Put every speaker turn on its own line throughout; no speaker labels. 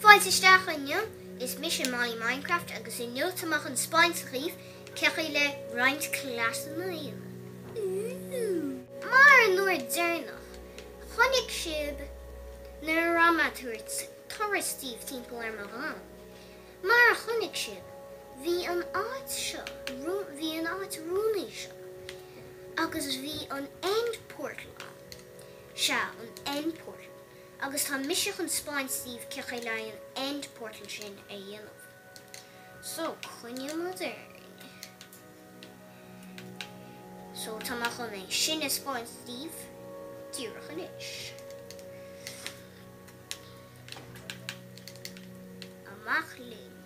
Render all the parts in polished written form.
Fáilte inniu is mis Maillí Minecraft agus in nuachtamach an spáintsríomh cechaí le roinnt Cleasanna. Mar an nuair déarnach, chonaic sibh na rama thuras Steve timpeall ar mar. Mar a chonaic sibh, bhí an áit seo, bhí an áit rúnaí seo, agus bhí an end portal se an end portal. Agus tá miseach an spáin Steve cechaí le an end portal sin a dhéanamh. So, chuinneamh mod So, tá mar chun é sin is spáin Steve díreach an is. Amach linn.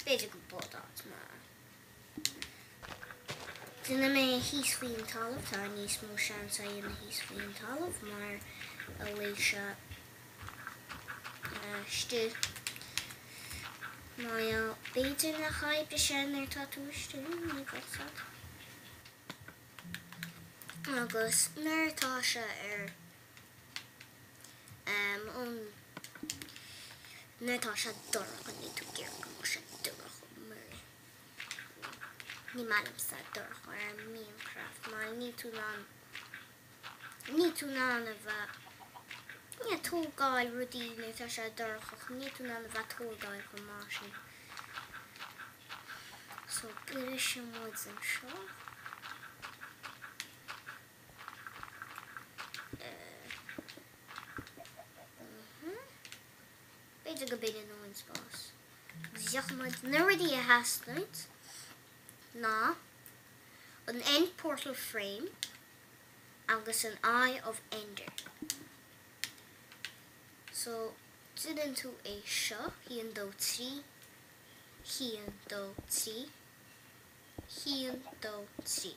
Beidir go bod áit mar. Dyna mé hís faoin talamh, tá níos mó seansa na hís faoin talamh mar a bhfuil se still. Mar beidir na chaibh sin ar tá túiste ní gosad. Agus nuair atá se ar nuair atá se dorach a ní tú ggéir go se dorach mar. Ní mailm sa dorach ar Minecraft mar ní tú ná a bheith ní tógáil rudí nuair atá se dorach ní tú ná a bheith tógáil go mar sin. So gcuireadh sin mód an seo. Beidir go beidir nó an spás. Zeachmid na rudí a hasnúint ná an end portal frame agus an eye of ender. So tuireann tú é seo híon dó trí, híon dó trí, híon dó trí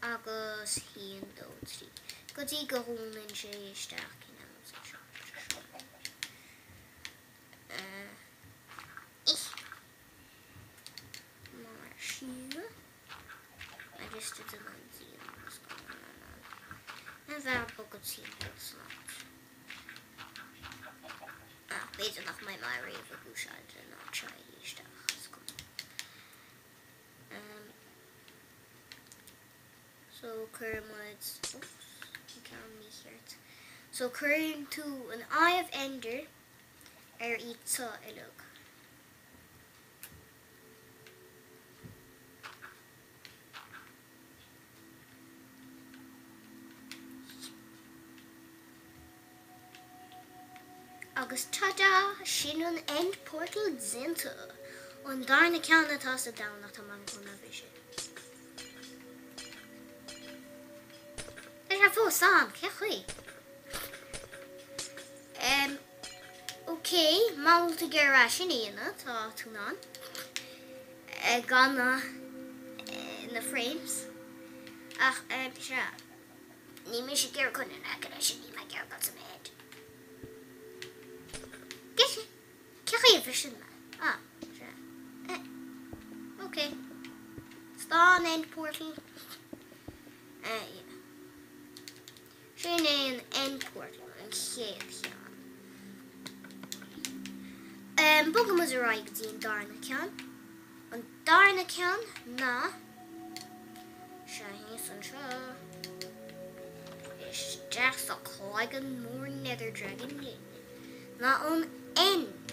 agus híon dó trí. Go dtí go dhúnann sé isteach cin an sa seo. Mar siúla. I just did the lensy and what's going on. And that book of scene it's not. Beidir nach mai mar réomh a gúsáid a ná tríd isteach. So curmuid, oops, you can't me hear it. So curring to an eye of ender ítsa ilug. Agus tada sin an end portal zinta. On darna ceanna tá sa down nach tá man gona vision. There's a full song, cechuí. Okay, máil to get sin íana tá túnán. Ganna in the frames. Ach, se. Ní mé sé ggéir chun in agad sin ní me ggéir got some head. Cechuí vision me. Se. Okay. Stá an end portal. Yeah. Sin é an end portal an chéad chean. Bugam was a raig dí an darna cean. An darna cean ná se hís an seo. Is deach sa chláigan mór nether dragon lin. Ná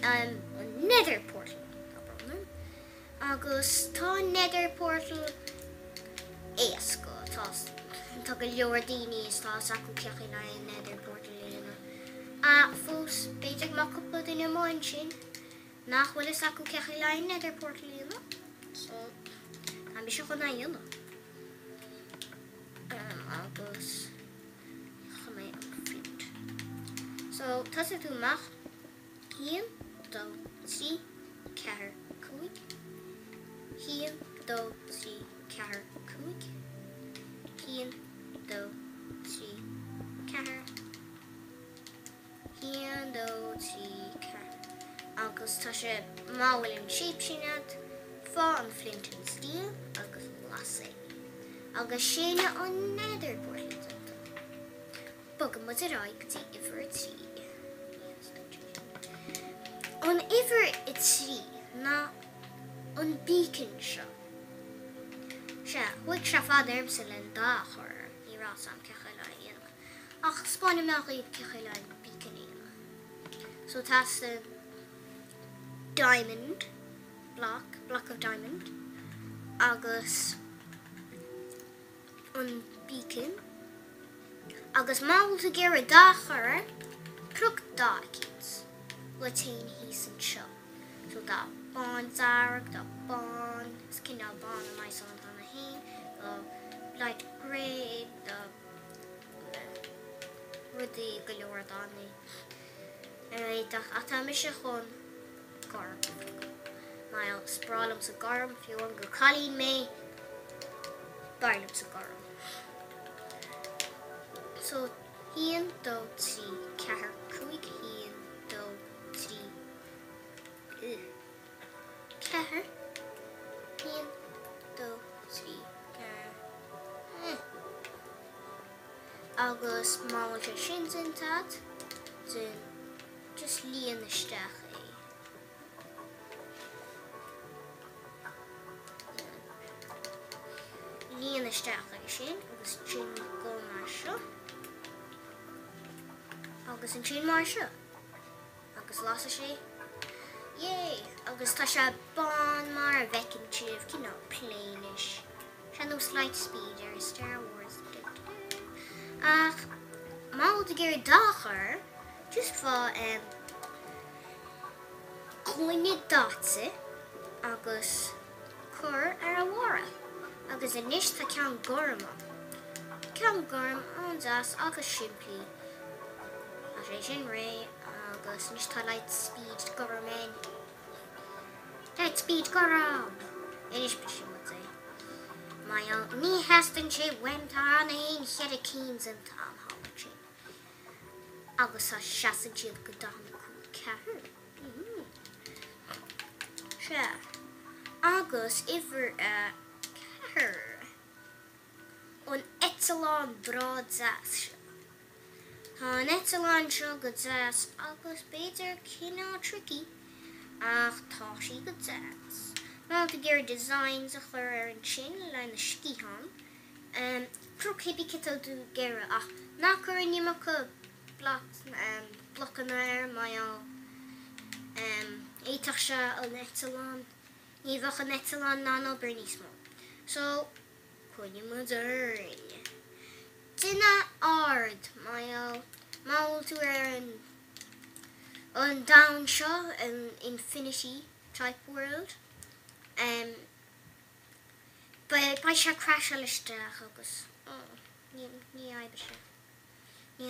an nether portal. Agus tá nether portal éasca tá go leor daoine is tá acu cechaí le an nether portal lína. Fós beidir má cúpla duine máin sin nachhfuil is acu cechaí le an nether portal lína. So tá mí seo chun na dhéanamh. Agus chumé an flute. So tá sa tú mach híon dó trí cethir cúig. Híon dó trí cethir cúig. Híon dó trí cethir. Híon dó trí cethir. Agus tá sé má bhfuil an shape sin fá an flint and steel agus lasé. agus sinna an nether board. Bugam was a right to iver a tree. On iver a tree, na on beacon sha. Sha, wig sha fader mselen dachor, I rasam kechelain. Ach, spawn him nach iad kechelain beacon ina. So that's the diamond block of diamond. Agus on beacon. Agus mawl to get a dachor, crook darkies. Latin he's and show. So that bond zark, the bond, skin out bond of my son on the hay, the light grey, the ruddy galore dani. The atamishachon garb. My spralum sa garm, if you want to call me, barlum sa garm. So, he and do three car quick he and do three car he and do three car agus mama shins in tat then just lee in the stach lee in the stach shin agus chin go masha agus an sin marsha agus las sé yay agus tá se bon mar a vecin chif kina plainish no slight speed ar Star Wars ach má de gur dachar just fá coinne datse agus cur ar a wara agus in nish tá cean gorm an das agus simply Sin Ray agus nish tá light speed gorman. Light speed goram. Inish bishim would say. My ni hastin she went on ein head of keens and Tom Holland. Agus a shassin she the dam car. Sure. Agus iver a car. On Epsilon broad zas. An Epsilon show good zas, agus beter kina tricky. Ach, toshi good zas. Now to get designs a clear and chin line the skihan. Crook hippie kittle do gera. Ach, knocker in yamaka block an air my iontacha an Epsilon. Nivach an Epsilon nano Bernie small. So, kun you mother? Dinna ard my maul to an down show an infinity type world but by sha crash a list agus ni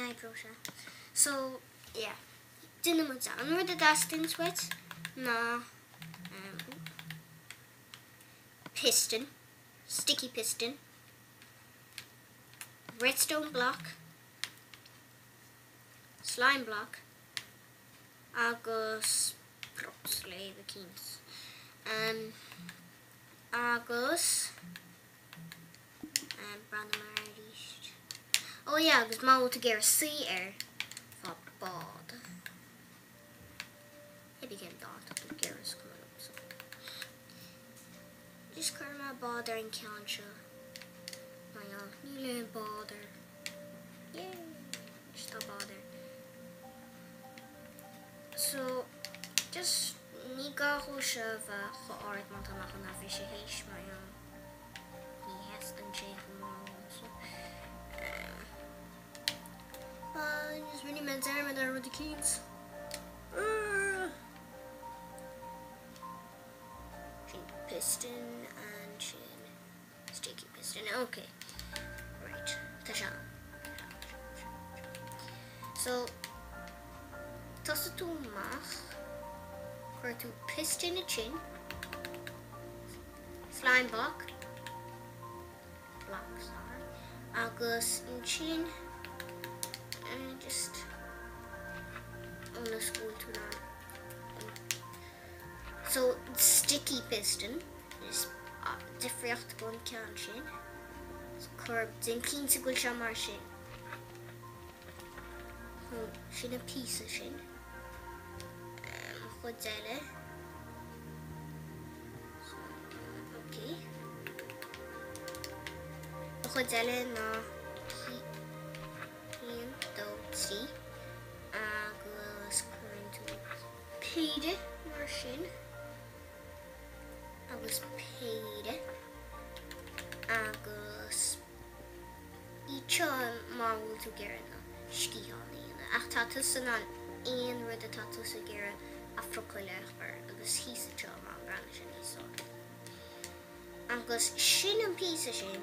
I brosha so yeah dinna mo down where the dustin sweat na piston sticky piston redstone block, slime block, agus slave keens, agus brand oh yeah, agus maul to get a sea air for bod. It became dot to get us coming up so just clear my bod there in Cancha. You didn't bother. Yay! Stop bother. So, just niga hosha va art montanach na fishe heish my ni hestan chef so just really meant there with the keys. Piston and chin. Sticky piston. Okay. Right. Tasha. So toss it to mach. Or to piston a chin. Slime block. Blocks are. Agus in chin. And just on the school to learn. So sticky piston is different one can chin. Curb din cínta gúil se mar sin. Sin a písa sin. Chud eile. Okay. Chud eile ná híon dó trí agus chuann tú péide mar sin. Agus péide. Agus íseo má bhfuil tú gearann na scíánaí. Ach tá tú san an aon rud atá tú sa gearadh a frocoileachbar agus híosa teo má brana sin níosán. Agus sin an písa sin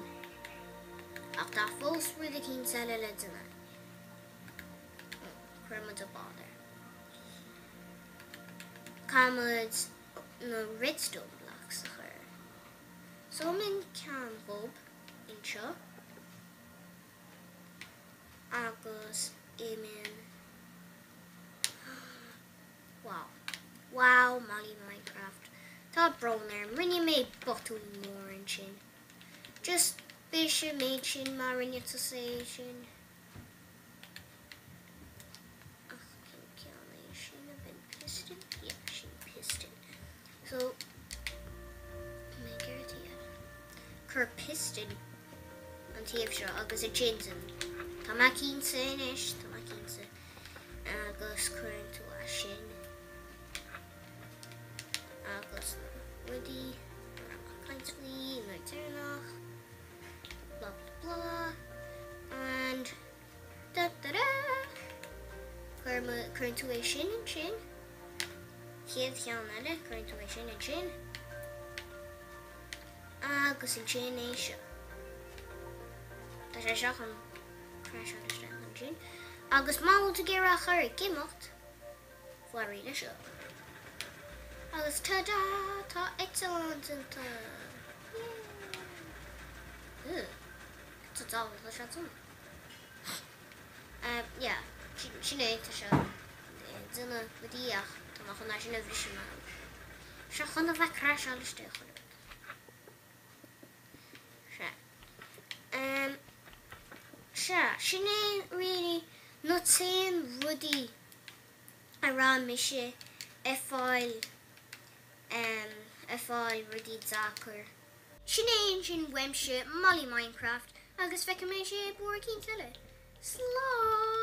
ach tá fós rud a cín eile le duna. Chuirmid a báda. Cámid na redstone blocks a chur. So min cean bob inseo agus imin. Wow, Maillí Minecraft. Tá brown rinne mé botú mór an sin. Just bise méid sin mar rinne sa sé sin. Ach, cin ceann é sin a bin piston? Yeah, sin piston. So, mé geirtí chur piston an taobh seo agus a jinsan. Tá má cínsa inis, tá má cínsa agus chuann tú a sin. Agus rudí, kaintslí, leideannach, blah blah blah, and da da da. Chuann tú é sin an sin. Chéad cheann eile chuann tú é sin an sin. Agus an sin é seo. Tá sé seach an crash an sin. Agus má bhfuil tú gearradh chur gimocht fuair seo. Agus ta-da! Tá excellent anta. Tá dábhail le seachtú. Yeah, sin é tá seo. Duna bhdíach tá má chun sin a bhrisin má. Se chun a bheith crash an iste chun. Sin é really nó taon rudí a rá mise fáil rudí dachar. Sin é sin weimse Maillí Minecraft agus feice mé sé búir cinn eile. Slán!